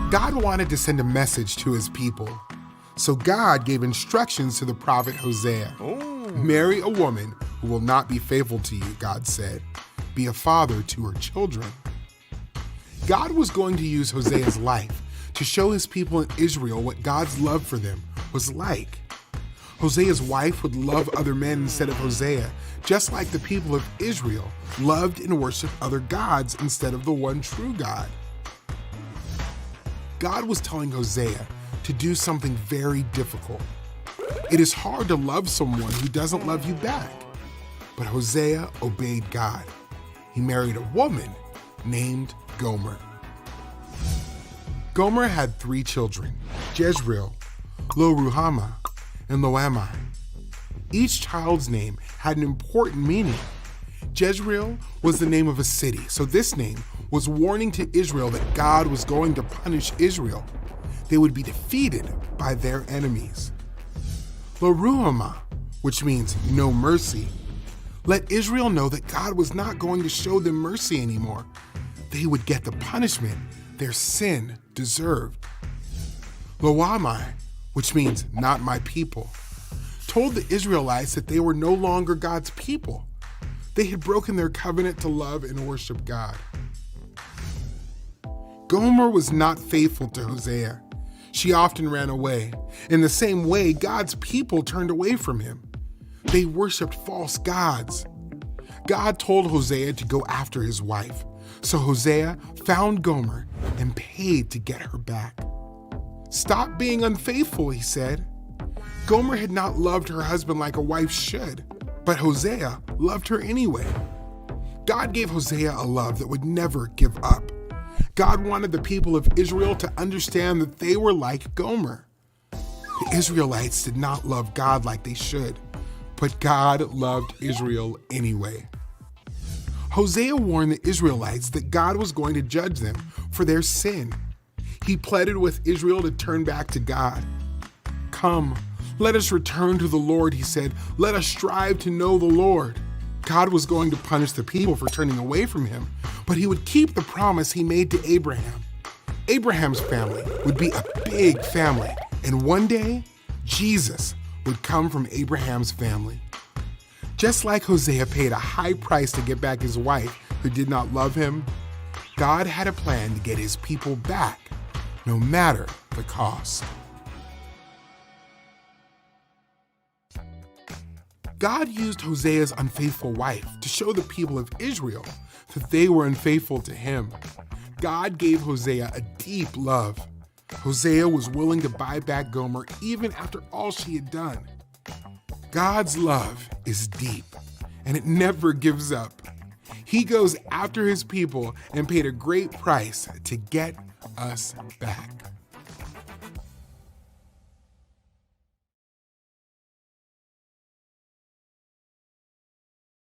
God wanted to send a message to his people. So God gave instructions to the prophet Hosea. Marry a woman who will not be faithful to you, God said. Be a father to her children. God was going to use Hosea's life to show his people in Israel what God's love for them was like. Hosea's wife would love other men instead of Hosea, just like the people of Israel loved and worshiped other gods instead of the one true God. God was telling Hosea to do something very difficult. It is hard to love someone who doesn't love you back. But Hosea obeyed God. He married a woman named Gomer. Gomer had 3 children, Jezreel, Lo-ruhamah, and Lo-ammi. Each child's name had an important meaning. Jezreel was the name of a city, so this name was warning to Israel that God was going to punish Israel. They would be defeated by their enemies. Lo-ruhamah, which means no mercy, let Israel know that God was not going to show them mercy anymore. They would get the punishment their sin deserved. Lo-ammi, which means not my people, told the Israelites that they were no longer God's people. They had broken their covenant to love and worship God. Gomer was not faithful to Hosea. She often ran away. In the same way, God's people turned away from him. They worshiped false gods. God told Hosea to go after his wife. So Hosea found Gomer and paid to get her back. Stop being unfaithful, he said. Gomer had not loved her husband like a wife should, but Hosea loved her anyway. God gave Hosea a love that would never give up. God wanted the people of Israel to understand that they were like Gomer. The Israelites did not love God like they should, but God loved Israel anyway. Hosea warned the Israelites that God was going to judge them for their sin. He pleaded with Israel to turn back to God. Come, let us return to the Lord, he said. Let us strive to know the Lord. God was going to punish the people for turning away from him, but he would keep the promise he made to Abraham. Abraham's family would be a big family, and one day, Jesus would come from Abraham's family. Just like Hosea paid a high price to get back his wife who did not love him, God had a plan to get his people back, no matter the cost. God used Hosea's unfaithful wife to show the people of Israel that they were unfaithful to him. God gave Hosea a deep love. Hosea was willing to buy back Gomer even after all she had done. God's love is deep, and it never gives up. He goes after his people and paid a great price to get us back.